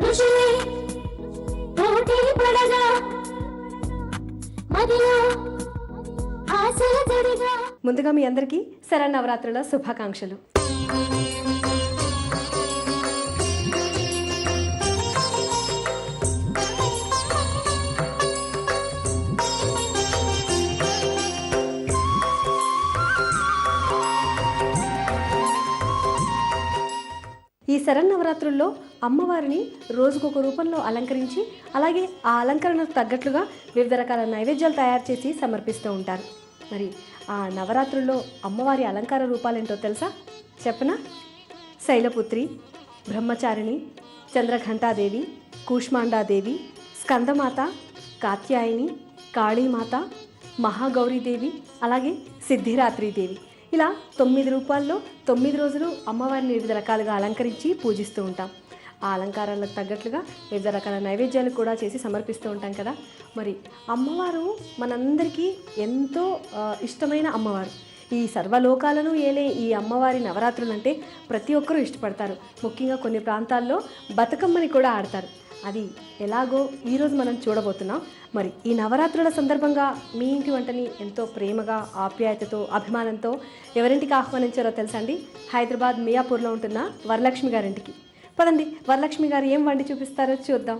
ఋషులే పోటీ పడగా మదిలో ఆశల జడిగా. ముందుగా మీ అందరికీ శరన్నవరాత్రుల శుభాకాంక్షలు. ఈ శరన్నవరాత్రుల్లో అమ్మవారిని రోజుకొక రూపంలో అలంకరించి అలాగే ఆ అలంకరణకు తగ్గట్లుగా వివిధ రకాల నైవేద్యాలు తయారు చేసి సమర్పిస్తూ ఉంటారు. మరి ఆ నవరాత్రుల్లో అమ్మవారి అలంకార రూపాలేంటో తెలుసా? చెప్పనా? శైలపుత్రి, బ్రహ్మచారిణి, చంద్రఘంటాదేవి, కూష్మాండాదేవి, స్కందమాత, కాత్యాయని, కాళీమాత, మహాగౌరీదేవి, అలాగే సిద్ధిరాత్రిదేవి. ఇలా 9 రూపాల్లో 9 రోజులు అమ్మవారిని వివిధ రకాలుగా అలంకరించి పూజిస్తూ ఉంటాం. ఆ అలంకారాలకు తగ్గట్లుగా వివిధ రకాల నైవేద్యాలు కూడా చేసి సమర్పిస్తూ ఉంటాం కదా. మరి అమ్మవారు మనందరికీ ఎంతో ఇష్టమైన అమ్మవారు. ఈ సర్వలోకాలను ఏలే ఈ అమ్మవారి నవరాత్రులు అంటే ప్రతి ఒక్కరూ ఇష్టపడతారు. ముఖ్యంగా కొన్ని ప్రాంతాల్లో బతుకమ్మని కూడా ఆడతారు. అది ఎలాగో ఈరోజు మనం చూడబోతున్నాం. మరి ఈ నవరాత్రుల సందర్భంగా మీ ఇంటి వంటని ఎంతో ప్రేమగా, ఆప్యాయతతో, అభిమానంతో ఎవరింటికి ఆహ్వానించారో తెలుసా అండి? హైదరాబాద్ మియాపూర్లో ఉంటున్న వరలక్ష్మి గారింటికి. పదండి, వరలక్ష్మి గారు ఏం వండి చూపిస్తారో చూద్దాం.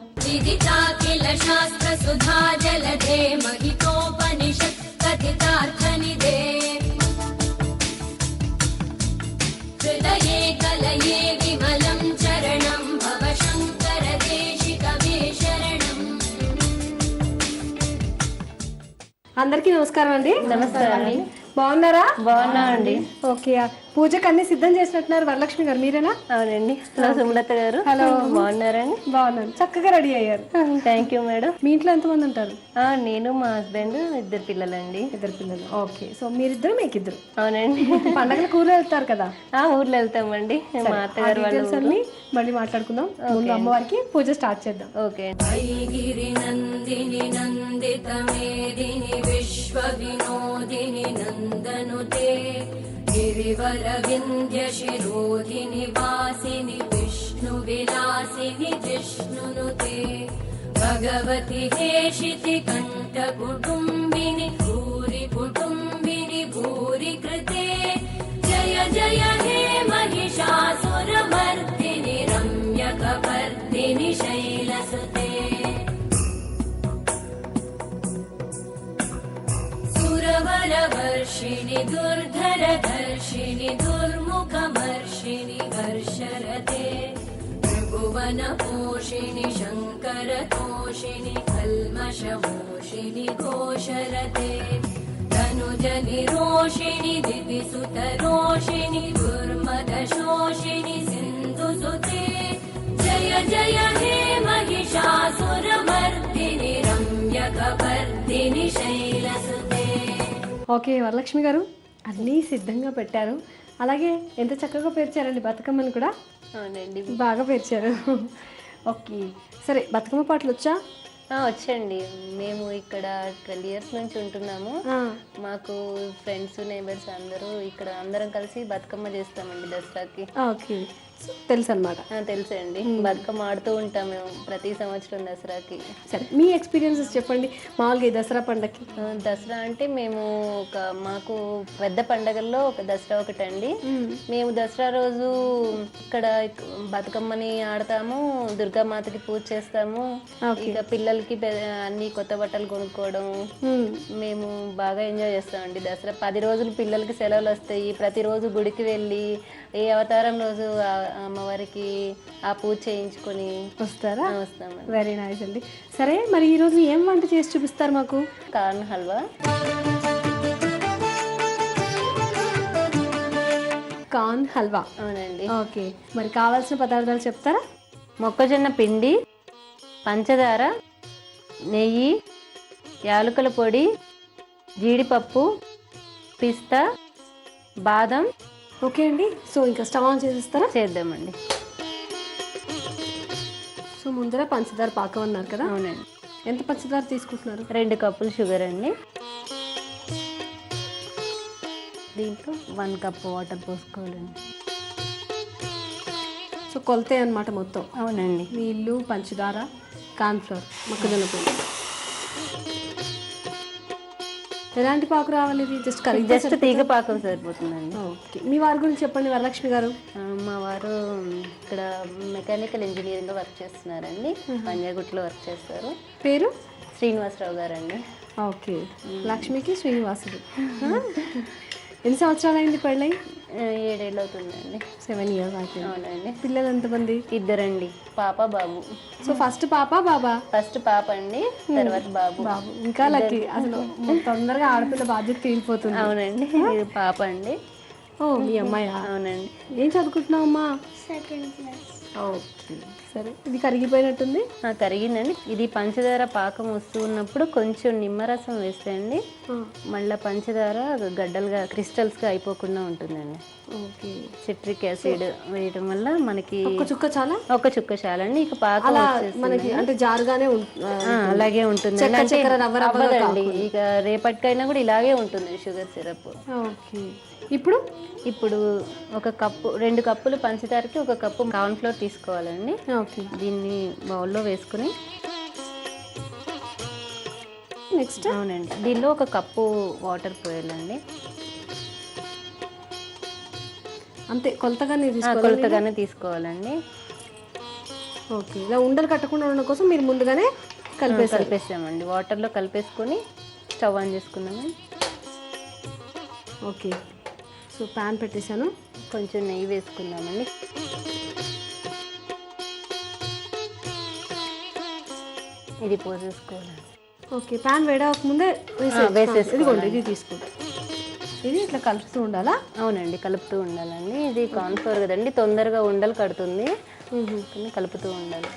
అందరికీ నమస్కారం అండి. నమస్కారం అండి. బాగున్నారా? బాగున్నా అండి. ఓకే, పూజకు అన్ని సిద్ధం చేసినట్టున్నారు. వరలక్ష్మి గారు మీరేనా? అవునండి. హలో సుమలత గారు. హలో, బాగున్నారండి? బాగున్నాను, చక్కగా రెడీ అయ్యారు. Thank you madam. మీ ఇంట్లో ఎంతమంది ఉంటారు? నేను, మా హస్బెండ్, 2 పిల్లలండి. 2 పిల్లలు. ఓకే, సో మీరిద్దరు మీకిద్దరు. అవునండి. పండగలకు ఊర్లో వెళ్తారు కదా? ఊర్లో వెళ్తామండి. మా అత్తగారు వాళ్ళు. మళ్ళీ మాట్లాడుకుందాం. ముందు అమ్మవారికి పూజ స్టార్ట్ చేద్దాం. ఓకే. నందిని నందిత మేదిని విశ్వ వినోదిని నందనుతే గిరివర వింధ్య శిరోధిని వాసిని విష్ణు విలాసిని జిష్ణునుతే భగవతి హేషితి కంఠ కుటుంబిని భూరి కుటుంబిని భూరి కృతే జయ జయ హే మహిషాసురమర్దిని రమ్యకపర్దిని శైలసుతే సురవరవర్షిణి దుర్ధరధర్షిణి దుర్ముఖమర్షిణి హర్షరతే త్రిభువన పోషిణి శంకరతోషిణి కల్మషమోషిణి ఘోషరతే ధనుజని రోషిణి దివిసుతరోషిణి దుర్మదశోషిణి సింధుసుతే జయ జయ హే మహిషాసురమర్దిని రమ్యకపర్దిని శైలసుతే. ఓకే, వరలక్ష్మి గారు అన్నీ సిద్ధంగా పెట్టారు. అలాగే ఎంత చక్కగా పేర్చారండి బతుకమ్మని కూడా. అవునండి, బాగా పేర్చారు. ఓకే, సరే, బతుకమ్మ పాటలు వచ్చా? వచ్చండి. మేము ఇక్కడ 12 years నుంచి ఉంటున్నాము. మాకు ఫ్రెండ్స్, నైబర్స్ అందరూ ఇక్కడ అందరం కలిసి బతుకమ్మ చేస్తామండి దసరాకి. ఓకే, తెలుసు అనమాట. తెలుసండి. బతుకమ్మ ఆడుతూ ఉంటాం మేము ప్రతి సంవత్సరం దసరాకి. సరే, మీ ఎక్స్పీరియన్సెస్ చెప్పండి. మామూలుగా ఈ దసరా పండగకి. దసరా అంటే మేము మాకు పెద్ద పండగల్లో ఒక దసరా ఒకటండి. మేము దసరా రోజు ఇక్కడ బతుకమ్మని ఆడతాము, దుర్గామాతకి పూజ చేస్తాము. ఇక పిల్లలకి అన్ని కొత్త బట్టలు కొనుక్కోవడం మేము బాగా ఎంజాయ్ చేస్తామండి. దసరా 10 రోజులు పిల్లలకి సెలవులు వస్తాయి. ప్రతిరోజు గుడికి వెళ్ళి ఏ అవతారం రోజు అమ్మవారికి ఆ పూజ చేయించుకొని వస్తారా? వస్తామండి. వెరీ నైస్ అండి. సరే, మరి ఈరోజు ఏం వంట చేసి చూపిస్తారు మాకు? కార్న్ హల్వా. కార్న్ హల్వా. అవునండి. ఓకే, మరి కావాల్సిన పదార్థాలు చెప్తారా? మొక్కజొన్న పిండి, పంచదార, నెయ్యి, యాలకుల పొడి, జీడిపప్పు, పిస్తా, బాదం. ఓకే అండి, సో ఇంకా స్టవ్ ఆన్ చేసేస్తారా? చేద్దామండి. సో ముందర పంచదార పాకం అన్నారు కదా? అవునండి. ఎంత పంచదార తీసుకుంటున్నారు? 2 కప్పులు షుగర్ అండి. దీంట్లో 1 కప్ వాటర్ పోసుకోవాలండి. సో కొలతే అన్నమాట మొత్తం. అవునండి. నీళ్ళు, పంచదార, కార్న్ఫ్లవర్, మొక్కజొన్న పొడి. ఎలాంటి పాకు రావాలి ఇది? జస్ట్ కరిగి జస్ట్ తీగ పాకం సరిపోతుందండి. ఓకే. మీ వారి గురించి చెప్పండి వరలక్ష్మి గారు. మా వారు ఇక్కడ మెకానికల్ ఇంజనీరింగ్లో వర్క్ చేస్తున్నారండి. పంజాగుట్లో వర్క్ చేస్తారు. పేరు? శ్రీనివాసరావు గారండి. ఓకే. లక్ష్మికి శ్రీనివాసుడు. ఎన్ని సంవత్సరాలు అయింది పెళ్ళై? 7 ఏళ్ళు అవుతుందండి. 7 years అయితే. అవునండి. పిల్లలు ఎంతమంది? 2 పాప బాబు. సో ఫస్ట్ పాప బాబా? ఫస్ట్ పాప అండి, తర్వాత బాబు. బాబు ఇంకా లక్కీ. అసలు తొందరగా ఆడపిల్ల బాధ్యత తీరిపోతుంది. అవునండి. ఇది పాప అండి. ఓ మీ అమ్మాయా? అవునండి. ఏం చదువుకుంటున్నావు అమ్మా? 2nd class. ఓకే. సరే, ఇది కరిగిపోయినట్టుంది. కరిగిందండి. ఇది పంచదార పాకం వస్తూ ఉన్నప్పుడు కొంచెం నిమ్మరసం వేస్తే అండి మళ్ళీ పంచదార గడ్డలుగా క్రిస్టల్స్గా అయిపోకుండా ఉంటుందండి. ఓకే. సిట్రిక్ యాసిడ్ వేయడం వల్ల మనకి ఒక చుక్క చాలా? ఒక చుక్క చాలండి. ఇక పాకం అలా వచ్చేస్తుంది. మనకి అంటే జారుగానే అలాగే ఉంటుంది అవ్వదండి. ఇక రేపటికైనా కూడా ఇలాగే ఉంటుంది షుగర్ సిరప్. ఓకే. ఇప్పుడు ఒక కప్పు 2 కప్పులు పంచదారకి 1 కప్పు కార్న్ఫ్లోర్ తీసుకోవాలండి. ఓకే. దీన్ని బౌల్లో వేసుకుని నెక్స్ట్ అవునండి దీనిలో 1 కప్పు వాటర్ పోయాలండి. అంతే కొలతగానే తీసుకోవాలండి. ఓకే. ఇలా ఉండలు కట్టకుండా ఉండడం కోసం మీరు ముందుగానే కలిపేసామండి. వాటర్లో కలిపేసుకొని స్టవ్ ఆన్ చేసుకున్నాము. ఓకే. సో ప్యాన్ పెట్టేశాను. కొంచెం నెయ్యి వేసుకుందామండి. ఇది పోసేసుకోవాలి. ఓకే. ప్యాన్ వేడవక ముందే వేసేసుకోండి. ఇది తీసుకోండి. ఇది ఇట్లా కలుపుతూ ఉండాలా? అవునండి, కలుపుతూ ఉండాలండి. ఇది కార్న్ఫ్లోర్ కదండి, తొందరగా ఉండలు కడుతుంది. కలుపుతూ ఉండాలి.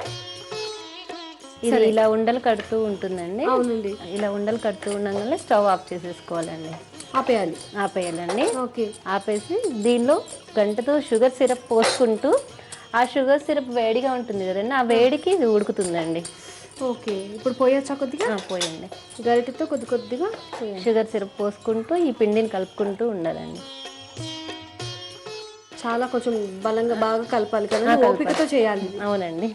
ఇది ఇలా ఉండలు కడుతూ ఉంటుందండి. అవునండి. ఇలా ఉండలు కడుతూ ఉండగానే స్టవ్ ఆఫ్ చేసేసుకోవాలండి. ఆపేయాలండి. ఓకే. ఆపేసి దీనిలో గంటతో షుగర్ సిరప్ పోసుకుంటూ ఆ షుగర్ సిరప్ వేడిగా ఉంటుంది కదండి, ఆ వేడికి ఇది ఉడుకుతుందండి. ఓకే. ఇప్పుడు పోయొచ్చా? కొద్దిగా పోయండి. గరిటెతో కొద్దిగా షుగర్ సిరప్ పోసుకుంటూ ఈ పిండిని కలుపుకుంటూ ఉండాలండి. చాలా కొంచెం బలంగా బాగా కలపాలి కదా, ఓపికతో చేయాలి. అవునండి.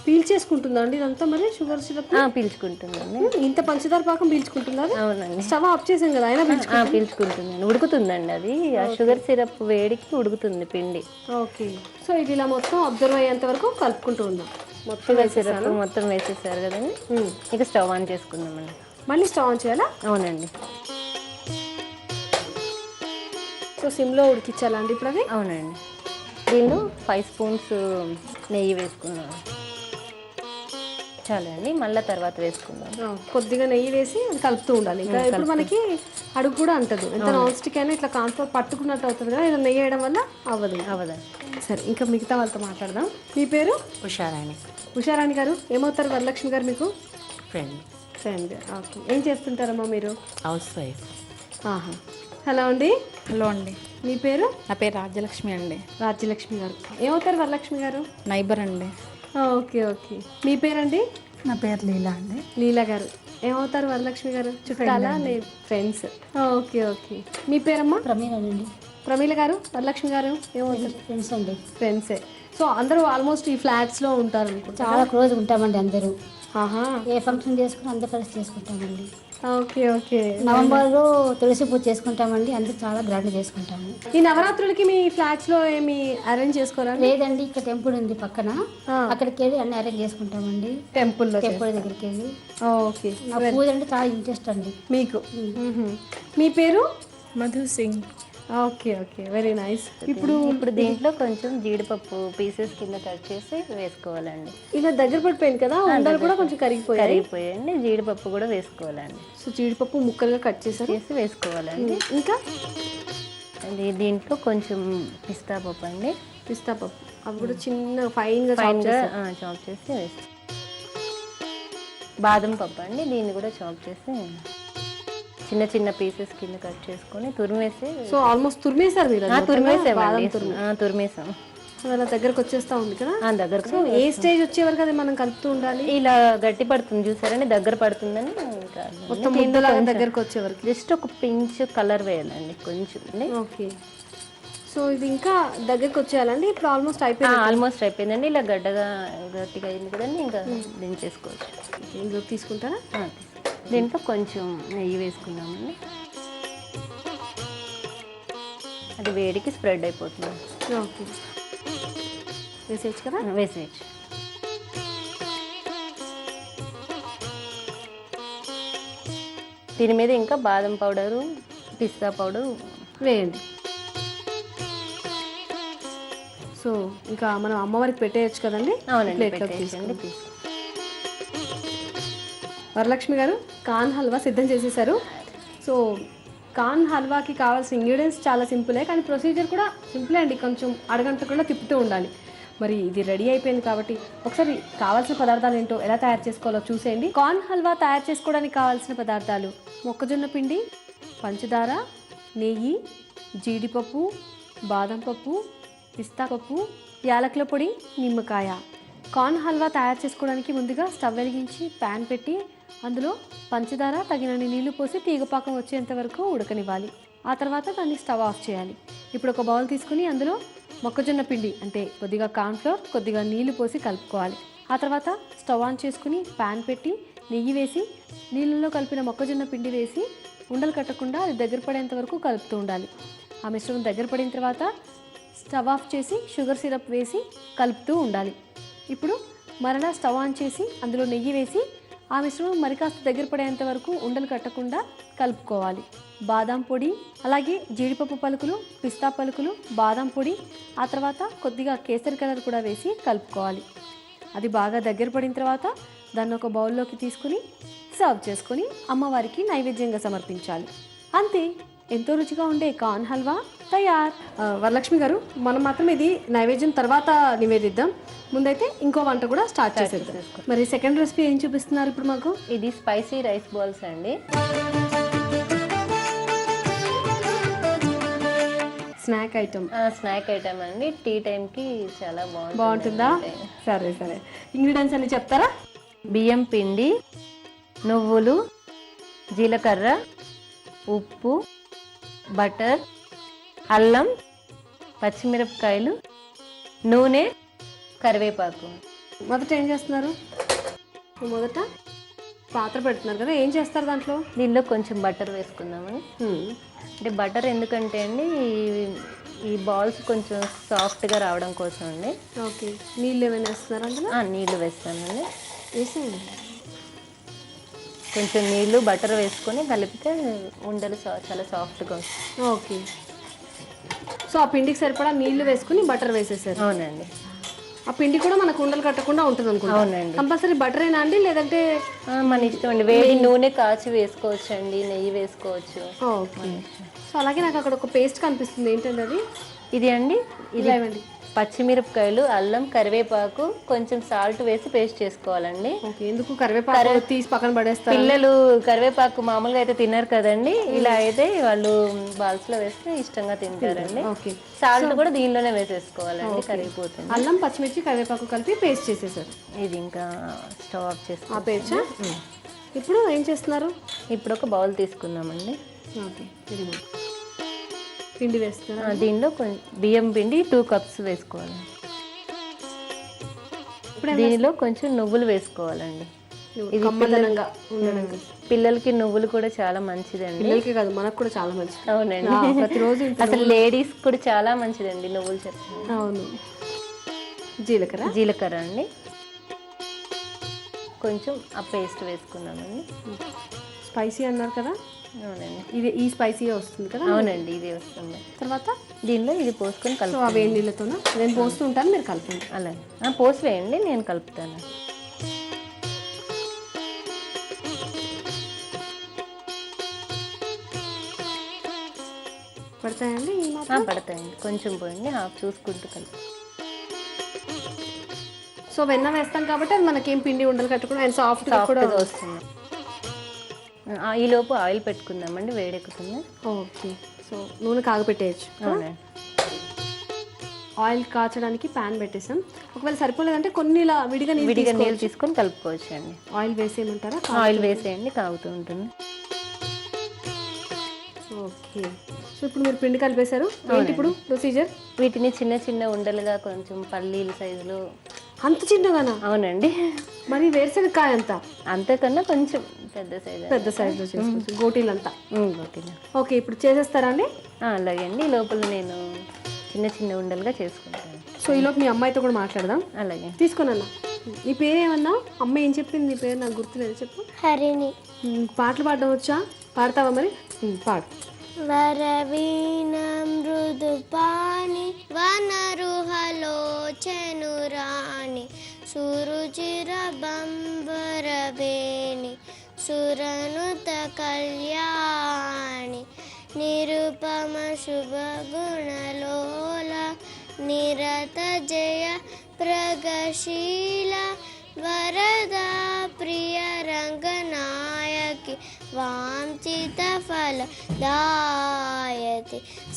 పీల్చేసుకుంటుందా అండి ఇదంతా మరి షుగర్ సిరప్? పీల్చుకుంటుందండి. ఇంత పంచదార పాకం పీల్చుకుంటుందా? అవునండి. స్టవ్ ఆఫ్ చేసాం కదా, అయినా పీల్చుకుంటుందండి. ఉడుకుతుందండి. అది ఆ షుగర్ సిరప్ వేడికి ఉడుకుతుంది పిండి. ఓకే. సో ఇది ఇలా మొత్తం అబ్జర్వ్ అయ్యేంత వరకు కలుపుకుంటూ ఉందాం. షుగర్ సిరప్ మొత్తం వేసేసారు కదండి, ఇక స్టవ్ ఆన్ చేసుకుందామండి. మళ్ళీ స్టవ్ ఆన్ చేయాలా? అవునండి. సో సిమ్లో ఉడికించాలండి ఇప్పుడు అది? అవునండి. దీనిలో 5 స్పూన్స్ నెయ్యి వేసుకున్నాం. చాలా అండి, మళ్ళీ తర్వాత వేసుకుందాం. కొద్దిగా నెయ్యి వేసి అది కలుపుతూ ఉండాలి. ఇంకా ఇప్పుడు మనకి అడుగు కూడా అంటదు. ఎంత నాన్ స్టిక్ అయినా ఇట్లా కార్న్ఫ్లోర్ పట్టుకున్నట్టు అవుతుంది కదా, ఇలా నెయ్యి వేయడం వల్ల అవ్వదు. సరే, ఇంకా మిగతా వాళ్ళతో మాట్లాడదాం. మీ పేరు? ఉషారాణి గారు. ఏమవుతారు వరలక్ష్మి గారు మీకు? ఫ్రెండ్. ఓకే. ఏం చేస్తుంటారమ్మా మీరు? House wife. ఆహా. హలో అండి. హలో అండి. మీ పేరు? నా పేరు రాజ్యలక్ష్మి అండి. రాజ్యలక్ష్మి గారు. ఏమవుతారు వరలక్ష్మి గారు? నైబర్ అండి. ఓకే. మీ పేరండి? నా పేరు లీలా అండి. లీలా గారు. ఏమవుతారు వరలక్ష్మి గారు? చుట్టాలా? ఫ్రెండ్స్. ఓకే. మీ పేరమ్మా? ప్రమీల గారు. వరలక్ష్మి గారు ఏమవుతారు? ఫ్రెండ్స్ అండి. ఫ్రెండ్సే. సో అందరూ ఆల్మోస్ట్ ఈ ఫ్లాట్స్లో ఉంటారు అనుకుంటా. చాలా క్లోజ్ ఉంటామండి అందరూ. ఆహా. ఏ ఫంక్షన్ చేసుకుని అందరూ కలిసి చేసుకుంటామండి. ఓకే. నవంబర్లో తులసి పూజ చేసుకుంటామండి. అందరూ చాలా గ్రాండ్ చేసుకుంటాము. ఈ నవరాత్రులకి మీ ఫ్లాట్స్లో ఏమి అరేంజ్ చేసుకోరా? లేదండి, ఇక్కడ టెంపుల్ ఉంది పక్కన, అక్కడికి వెళ్ళి అన్ని అరేంజ్ చేసుకుంటామండి. టెంపుల్ దగ్గరికి వెళ్ళి. ఓకే. నా పూజ అంటే చాలా ఇంట్రెస్ట్ అండి మీకు. మీ పేరు? Madhu Singh. Okay. Very nice. ఇప్పుడు దీంట్లో కొంచెం జీడిపప్పు పీసెస్ కింద కట్ చేసి వేసుకోవాలండి. ఇలా దగ్గర పడిపోయింది కదా, ఉండలు కూడా కొంచెం కరిగిపోయాయండి. జీడిపప్పు కూడా వేసుకోవాలండి. సో జీడిపప్పు ముక్కలుగా కట్ చేసి వేసుకోవాలండి. ఇంకా దీంట్లో కొంచెం పిస్తా పప్పు అండి. పిస్తా పప్పు అవి కూడా చిన్న ఫైన్గా చాప్ చేసి వేసి. బాదం పప్పు అండి, దీన్ని కూడా చాప్ చేసి చిన్న పీసెస్ కింద కట్ చేసుకొని తురిమేసి. సో ఆల్మోస్ట్ తురిమేశారు మీరు? తురిమేసాం. అలా దగ్గరకు వచ్చేస్తా ఉంది కదా దగ్గరకు. ఏ స్టేజ్ వచ్చే వరకు అది మనం కలుపుతూ ఉండాలి? ఇలా గట్టి పడుతుంది చూసారండి, దగ్గర పడుతుందని మొత్తం ముద్దలాగా దగ్గరకు వచ్చే వరకు జస్ట్ ఒక పించ్ కలర్ వేయాలండి కొంచెం. ఓకే. సో ఇది ఇంకా దగ్గరికి వచ్చేయాలండి. ఇప్పుడు ఆల్మోస్ట్ అయిపోయింది. ఆల్మోస్ట్ అయిపోయిందండి. ఇలా గట్టిగా అయింది కదండి, ఇంకా దించేసుకోవచ్చు. ఇందులో తీసుకుంటారా? దీంట్లో కొంచెం నెయ్యి వేసుకున్నామండి. అది వేడికి స్ప్రెడ్ అయిపోతుంది. ఓకే, వేసేయచ్చు కదా? వేసేయచ్చు. దీని మీద ఇంకా బాదం పౌడరు, పిస్తా పౌడరు వేయండి. సో ఇంకా మనం అమ్మవారికి పెట్టేయచ్చు కదండి. అవునండి, ప్లేట్లోకి పెట్టేయండి. వరలక్ష్మి గారు కాన్ హల్వా సిద్ధం చేసేసారు. సో కాన్ హల్వాకి కావాల్సిన ఇంగ్రీడియంట్స్ చాలా సింపులే, కానీ ప్రొసీజర్ కూడా సింపులే అండి. కొంచెం అడగంటకుండా తిప్పుతూ ఉండాలి. మరి ఇది రెడీ అయిపోయింది కాబట్టి ఒకసారి కావాల్సిన పదార్థాలు ఏంటో ఎలా తయారు చేసుకోవాలో చూసేయండి. కార్న్ హల్వా తయారు చేసుకోవడానికి కావాల్సిన పదార్థాలు: మొక్కజొన్న పిండి, పంచదార, నెయ్యి, జీడిపప్పు, బాదం పప్పు, పిస్తా పప్పు, యాలకుల పొడి, నిమ్మకాయ. కార్న్ హల్వా తయారు చేసుకోవడానికి ముందుగా స్టవ్ వెలిగించి ప్యాన్ పెట్టి అందులో పంచదార తగినన్ని నీళ్లు పోసి తీగపాకం వచ్చేంత వరకు ఉడకనివ్వాలి. ఆ తర్వాత దాన్ని స్టవ్ ఆఫ్ చేయాలి. ఇప్పుడు ఒక బౌల్ తీసుకుని అందులో మొక్కజొన్న పిండి అంటే కొద్దిగా కార్న్ఫ్లోర్, కొద్దిగా నీళ్లు పోసి కలుపుకోవాలి. ఆ తర్వాత స్టవ్ ఆన్ చేసుకుని ప్యాన్ పెట్టి నెయ్యి వేసి నీళ్ళలో కలిపిన మొక్కజొన్న పిండి వేసి ఉండలు కట్టకుండా అది దగ్గర పడేంత వరకు కలుపుతూ ఉండాలి. ఆ మిశ్రమం దగ్గర పడిన తర్వాత స్టవ్ ఆఫ్ చేసి షుగర్ సిరప్ వేసి కలుపుతూ ఉండాలి. ఇప్పుడు మరలా స్టవ్ ఆన్ చేసి అందులో నెయ్యి వేసి ఆ మిశ్రమం మరి కాస్త దగ్గర పడేంత వరకు ఉండలు కట్టకుండా కలుపుకోవాలి. బాదం పొడి, అలాగే జీడిపప్పు పలుకులు, పిస్తా పలుకులు, బాదం పొడి, ఆ తర్వాత కొద్దిగా కేసరి కలర్ కూడా వేసి కలుపుకోవాలి. అది బాగా దగ్గర పడిన తర్వాత దాన్ని ఒక బౌల్లోకి తీసుకుని సర్వ్ చేసుకొని అమ్మవారికి నైవేద్యంగా సమర్పించాలి. అంతే, ఎంతో రుచిగా ఉండే కార్న్ హల్వా తయార్. వరలక్ష్మి గారు, మనం మాత్రం ఇది నైవేద్యం తర్వాత నివేదిద్దాం. ముందైతే ఇంకో వంట కూడా స్టార్ట్ చేసేద్దాం. మరి సెకండ్ రెసిపీ ఏం చూపిస్తున్నారు ఇప్పుడు మాకు? ఇది స్పైసీ రైస్ బాల్స్ అండి. Snack item. స్నాక్ ఐటమ్ అండి. టీ టైంకి చాలా బాగుంటుందా? సరే సరే, ఇంగ్రీడియంట్స్ అన్ని చెప్తారా? బియ్యం పిండి, నువ్వులు, జీలకర్ర, ఉప్పు, బటర్, అల్లం, పచ్చిమిరపకాయలు, నూనె, కరివేపాకు. మొదట ఏం చేస్తున్నారు? మొదట పాత్ర పెడుతున్నారు కదా, ఏం చేస్తారు దాంట్లో? దీనిలో కొంచెం బటర్ వేసుకుందామని. అంటే బటర్ ఎందుకంటే అండి, ఈ బాల్స్ కొంచెం సాఫ్ట్గా రావడం కోసం అండి. ఓకే, నీళ్ళు ఏమైనా వేస్తున్నారు అందులో? నీళ్ళు వేస్తానండి. వేసేయండి. కొంచెం నీళ్ళు బటర్ వేసుకొని కలిపితే ఉండలు చాలా సాఫ్ట్గా వస్తాయి. ఓకే, సో ఆ పిండికి సరిపడా నీళ్లు వేసుకుని బటర్ వేసేసారు. అవునండి. ఆ పిండి కూడా మనకు ఉండలు కట్టకుండా ఉంటుంది అనుకుంటా. అవునండి. కంపల్సరీ బటరేనా అండి, లేదంటే మన ఇష్టం అండి. వేడి నూనె కాచి వేసుకోవచ్చు అండి, నెయ్యి వేసుకోవచ్చు. ఓకే. సో అలాగే నాకు అక్కడ ఒక పేస్ట్ కనిపిస్తుంది, ఏంటండి అది? ఇది అండి, ఇది ఏమండి? పచ్చిమిరపకాయలు, అల్లం, కరివేపాకు, కొంచెం సాల్ట్ వేసి పేస్ట్ చేసుకోవాలండి. ఓకే, ఎందుకు కరివేపాకు తీసి పక్కన పడేస్తారు? పిల్లలు కరివేపాకు మామూలుగా అయితే తిన్నారు కదండి, ఇలా అయితే వాళ్ళు బాల్స్ లో వేస్తే ఇష్టంగా తింటారండి. ఓకే, సాల్ట్ కూడా దీనిలోనే వేసేసుకోవాలండి, కరిగిపోతుంది. అల్లం, పచ్చిమిర్చి, కరివేపాకు కలిపి పేస్ట్ చేసేసారు. ఇది ఇంకా స్టవ్ ఆఫ్ ఆ చేసుకో. పేస్ట్ ఇప్పుడు ఏం చేస్తున్నారు? ఇప్పుడు ఒక బౌల్ తీసుకుందామండి. ఓకే, ఇది పిండి వేస్తున్నారు. దీనిలో బియ్యం పిండి 2 కప్స్ వేసుకోవాలి. దీనిలో కొంచెం నువ్వులు వేసుకోవాలండి. ఇది కమ్మదనంగా ఉండడానికి. పిల్లలకి నువ్వులు కూడా చాలా మంచిదండి. పిల్లలకి కాదు, మనకు కూడా చాలా మంచిది. అవునండి, ప్రతిరోజు అసలు లేడీస్ కూడా చాలా మంచిదండి నువ్వులు చెప్తాను. అవును. జీలకర్ర అండి, కొంచెం ఆ పేస్ట్ వేసుకున్నామండి. స్పైసీ అన్నారు కదా? అవునండి, ఇది ఈ స్పైసీగా వస్తుంది కదా? అవునండి, ఇది వస్తుంది. తర్వాత దీనిలో ఇది పోసుకొని సో ఆ వేడి నీళ్ళతోనా? నేను పోస్తూ ఉంటాను, మీరు కలపండి. అలాగే పోసి వేయండి, నేను కలుపుతాను. పడతాయండి? పడతాయండి, కొంచెం పోయండి, హాఫ్ చూసుకుంటూ కలిపి. సో వెన్న వేస్తాం కాబట్టి అది మనకేం పిండి ఉండలు కట్టుకుని అండ్ సాఫ్ట్గా కూడా వస్తుంది. ఈ లోపు ఆయిల్ పెట్టుకుందామండి, వేడెక్కుతుంది. ఓకే, సో నూనె కాగపెట్టేయచ్చు. అవునండి. ఆయిల్ కాచడానికి ప్యాన్ పెట్టేసాం. ఒకవేళ సరిపోలేదంటే కొన్ని ఇలా విడిగా నీళ్ళు తీసుకొని కలుపుకోవచ్చు అండి. ఆయిల్ వేసేయమంటారా? ఆయిల్ వేసేయండి, కాగుతూ ఉంటుంది. Okay, okay. సో ఇప్పుడు మీరు పిండి కలిపేశారు, ఏంటి ఇప్పుడు ప్రొసీజర్? వీటిని చిన్న చిన్న ఉండలుగా కొంచెం పల్లీల సైజులో. అంత చిన్నగానా? అవునండి. మరి వేరుశనగకాయ అంతా అంతకన్నా కొంచెం పెద్ద సైజు. పెద్ద సైజులో చేసుకోవచ్చు, గోటీలంతా. గోటీలు. ఓకే, ఇప్పుడు చేసేస్తారా అండి? అలాగే అండి. లోపల నేను చిన్న చిన్న ఉండలుగా చేసుకుంటాను. సో ఈలోపు మీ అమ్మాయితో కూడా మాట్లాడదాం. అలాగే. తీసుకోనన్నా. నీ పేరు ఏమన్నా? అమ్మ ఏం చెప్పింది నీ పేరు? నాకు గుర్తులేదు, చెప్పు. హరిణి. పాటలు పాడడం వచ్చా? పాడతావా మరి? పాడు. వరవీణ మృదుపాణి వనరుహలోచనురాణి సురుచిర బంబరవేణి సురనుత కళ్యాణి నిరుపమ శుభగుణలోల నిరత జయ ప్రగశీల వరదా ప్రియ రంగనాయకి వాంఛిత ఫలదాయతి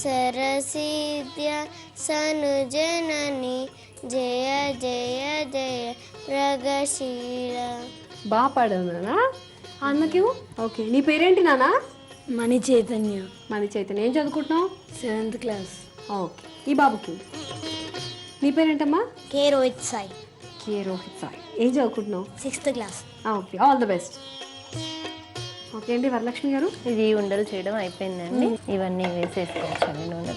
సరసిద్య సనుజనని జయ జయ జయ ప్రగశీల. బాగా పాడావు నానా. అన్నకి ఓకే. నీ పేరేంటి నానా? మణి చైతన్య. మణి చైతన్య. ఏం చదువుకుంటున్నావు? 7th class. ఓకే. ఈ బాబుకి నీ పేరేంటమ్మా? కే రోహిత్ సాయి. కే రోహిత్ సాయి. ఏం చదువుకుంటున్నావు? 6th class. Okay, all the best. Okay అండి, వరలక్ష్మి గారు. ఇది ఉండలు చేయడం అయిపోయిందండి. ఇవన్నీ వేసేసుకోవచ్చండి నూనె.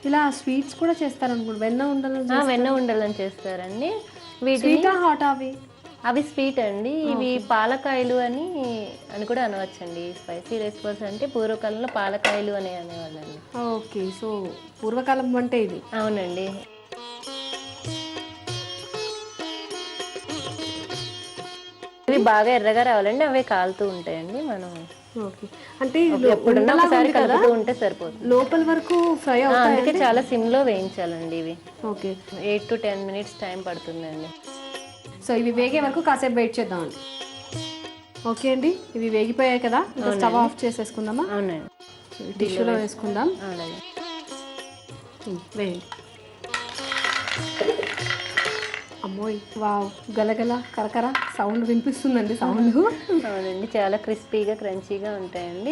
ఇలా స్వీట్స్ కూడా చేస్తారనుకోండి, వెన్న ఉండలు. వెన్న ఉండలని చేస్తారండి. స్వీటా హాట్ అవి? అవి స్వీట్ అండి. ఇవి పాలకాయలు అని కూడా అనవచ్చండి. స్పైసీ రైస్ బాల్స్ అంటే పూర్వకాలంలో పాలకాయలు అని అనేవాళ్ళండి. ఓకే, సో పూర్వకాలం అంటే ఇది. అవునండి. ఇవి బాగా ఎర్రగా రావాలండి. అవే కాలుతూ ఉంటాయండి. మనం ఓకే, అంటే ఎప్పుడన్నా ఒకసారి కలుపుతూ ఉంటే సరిపోతుంది. లోపల వరకు ఫ్రై అవుతాయి. అందుకే చాలా సిమ్ లో వేయించాలండి ఇవి. ఓకే, 8 to 10 minutes టైం పడుతుందండి. సో ఇవి వేగే వరకు కాసేపు వెయిట్ చేద్దామండి. ఓకే అండి, ఇవి వేగిపోయాయి కదా, ఇంకా స్టవ్ ఆఫ్ చేసేసుకుందామా? అవునండి. టిష్యూలో వేసుకుందాం. అలాగే. వేయండి. అమ్మోయ్, వావ్, గలగల కరకర సౌండ్ వినిపిస్తుందండి. సౌండ్ అవునండి, చాలా క్రిస్పీగా క్రంచీగా ఉంటాయండి.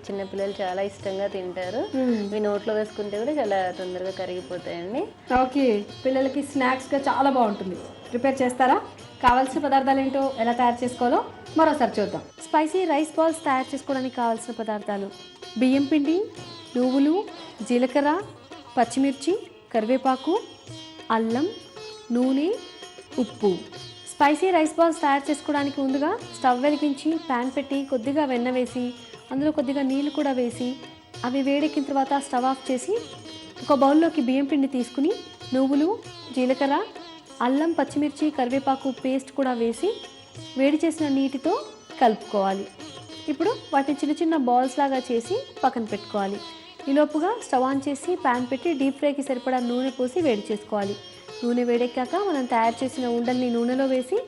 చిన్నపిల్లలు చాలా ఇష్టంగా తింటారు. ఇవి నోట్లో వేసుకుంటే కూడా చాలా తొందరగా కరిగిపోతాయండి. ఓకే, పిల్లలకి స్నాక్స్గా చాలా బాగుంటుంది. ప్రిపేర్ చేస్తారా? కావాల్సిన పదార్థాలు ఏంటో, ఎలా తయారు చేసుకోవాలో మరోసారి చూద్దాం. స్పైసీ రైస్ బాల్స్ తయారు చేసుకోవడానికి కావాల్సిన పదార్థాలు: బియ్యం పిండి, నువ్వులు, జీలకర్ర, పచ్చిమిర్చి, కరివేపాకు, అల్లం, నూనె, ఉప్పు. స్పైసీ రైస్ బాల్స్ తయారు చేసుకోవడానికి ముందుగా స్టవ్ వెలిగించి ప్యాన్ పెట్టి కొద్దిగా వెన్న వేసి అందులో కొద్దిగా నీళ్ళు కూడా వేసి అవి వేడెక్కిన తర్వాత స్టవ్ ఆఫ్ చేసి ఒక బౌల్లోకి బియ్యం పిండి తీసుకుని నువ్వులు, జీలకర్ర, అల్లం, పచ్చిమిర్చి, కరివేపాకు పేస్ట్ కూడా వేసి వేడి చేసిన నీటితో కలుపుకోవాలి. ఇప్పుడు వాటిని చిన్న చిన్న బాల్స్ లాగా చేసి పక్కన పెట్టుకోవాలి. ఈలోపుగా స్టవ్ ఆన్ చేసి ప్యాన్ పెట్టి డీప్ ఫ్రైకి సరిపడా నూనె పోసి వేడి చేసుకోవాలి. నూనె వేడెక్కాక మనం తయారు చేసిన ఉండల్ని నూనెలో వేసి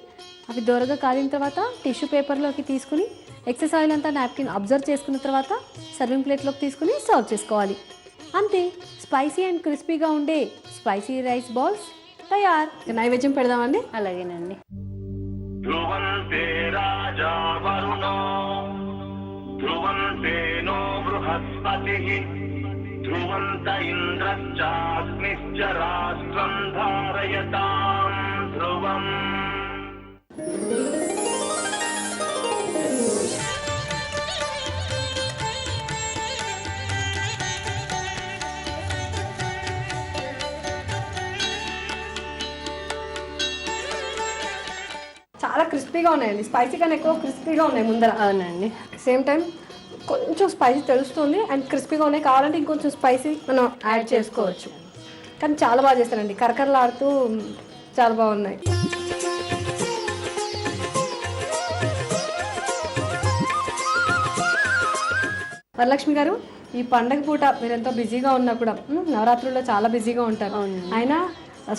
అవి దోరగా కాలిన తర్వాత టిష్యూ పేపర్లోకి తీసుకుని ఎక్సెస్ ఆయిల్ అంతా నాప్కిన్ అబ్జర్వ్ చేసుకున్న తర్వాత సర్వింగ్ ప్లేట్లోకి తీసుకుని సర్వ్ చేసుకోవాలి. అంతే, స్పైసీ అండ్ క్రిస్పీగా ఉండే స్పైసీ రైస్ బాల్స్ తయారు. నైవేద్యం పెడదామండి. అలాగేనండి. ధ్రువంతే రాజా వరుణో ధ్రువంతే నో బృహస్పతిః ధ్రువంత ఇంద్రశ్చాగ్నిశ్చ రాష్ట్రం ధారయతాం ధ్రువం. చాలా క్రిస్పీగా ఉన్నాయండి, స్పైసీ కన్నా ఎక్కువ క్రిస్పీగా ఉన్నాయి ముందర. అవునండి. సేమ్ టైం కొంచెం స్పైసీ తెలుస్తుంది అండ్ క్రిస్పీగా ఉన్నాయి. కావాలంటే ఇంకొంచెం స్పైసీ మనం యాడ్ చేసుకోవచ్చు. కానీ చాలా బాగా చేస్తారండి, కరకరలాడుతూ చాలా బాగున్నాయి. వరలక్ష్మి గారు, ఈ పండగ పూట మీరు ఎంతో బిజీగా ఉన్నా కూడా నవరాత్రుల్లో చాలా బిజీగా ఉంటారు. అయినా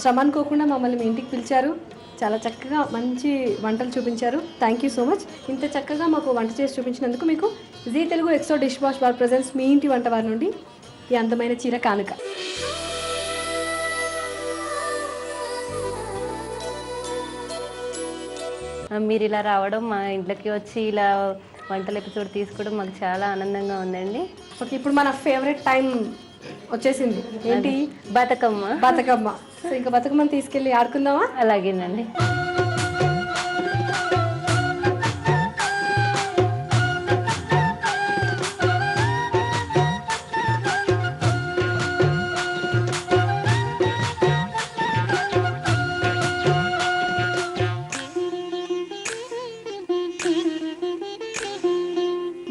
శ్రమ అనుకోకుండా మమ్మల్ని మీ ఇంటికి పిలిచారు. చాలా చక్కగా మంచి వంటలు చూపించారు. Thank you so much. ఇంత చక్కగా మాకు వంట చేసి చూపించినందుకు మీకు Zee Telugu Exo dish wash bar presents మీ ఇంటి వంట వారి నుండి ఈ అందమైన చీర కానుక. మీరు ఇలా రావడం, మా ఇంట్లోకి వచ్చి ఇలా వంటల ఎపిసోడ్ తీసుకోవడం మాకు చాలా ఆనందంగా ఉందండి. ఓకే, ఇప్పుడు మన ఫేవరెట్ టైం వచ్చేసింది. ఏంటి? బతుకమ్మ. బతుకమ్మ. సో ఇంకా బతుకమ్మని తీసుకెళ్ళి ఆడుకుందామా? అలాగేనండి.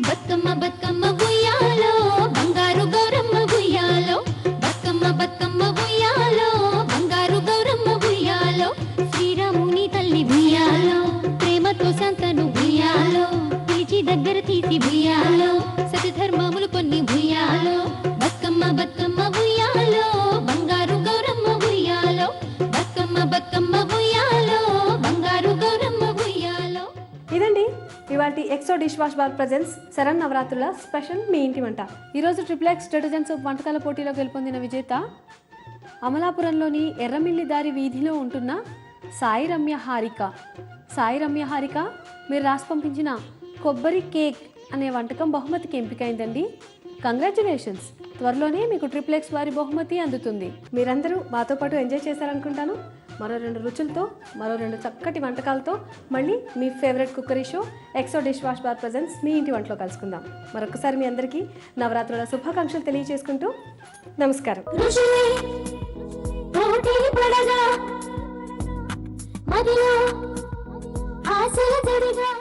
బతుకమ్మ బతుకమ్మ ఉయ్యాలో బంగారు గౌరమ్మ ఉయ్యాలో, బతుకమ్మ బతుకమ్మ ఉయ్యాలో బంగారు గౌరమ్మ ఉయ్యాలో, శ్రీరాముని తల్లి ఉయ్యాలో ప్రేమతో సంతను ఉయ్యాలో, పిలిచి దగ్గర తీసి ఉయ్యాలో సతి ధర్మములు కొన్ని ఉయ్యాలో, బతుకమ్మ బతుకమ్మ ఉయ్యాలో బంగారు గౌరమ్మ ఉయ్యాలో, బతుకమ్మ బతుకమ్మ ఉయ్యాలో బంగారు గౌరమ్మ ఉయ్యాలో. ఇదండి ఇవాటి Exo dish wash bar presents శరన్నవరాత్రుల స్పెషల్ మీ ఇంటి వంట. ఈరోజు XXX డిటర్జెంట్ సోప్ వంటకాల పోటీలో గెలుపొందిన విజేత అమలాపురంలోని ఎర్రమిల్లి దారి వీధిలో ఉంటున్న సాయి రమ్య హారిక. సాయి రమ్య హారిక, మీరు రాసి పంపించిన కొబ్బరి కేక్ అనే వంటకం బహుమతికి ఎంపికైందండి. కంగ్రాచులేషన్స్. త్వరలోనే మీకు XXX వారి బహుమతి అందుతుంది. మీరందరూ మాతో పాటు ఎంజాయ్ చేశారనుకుంటాను. మరో 2 రుచులతో, మరో 2 చక్కటి వంటకాలతో మళ్ళీ మీ favourite cookery show Exo dish wash bar presents మీ ఇంటి వంటలో కలుసుకుందాం. మరొకసారి మీ అందరికీ నవరాత్రుల శుభాకాంక్షలు తెలియజేసుకుంటూ నమస్కారం. ఋషులే పోటీ పడగా మదిలో ఆశల జడిగా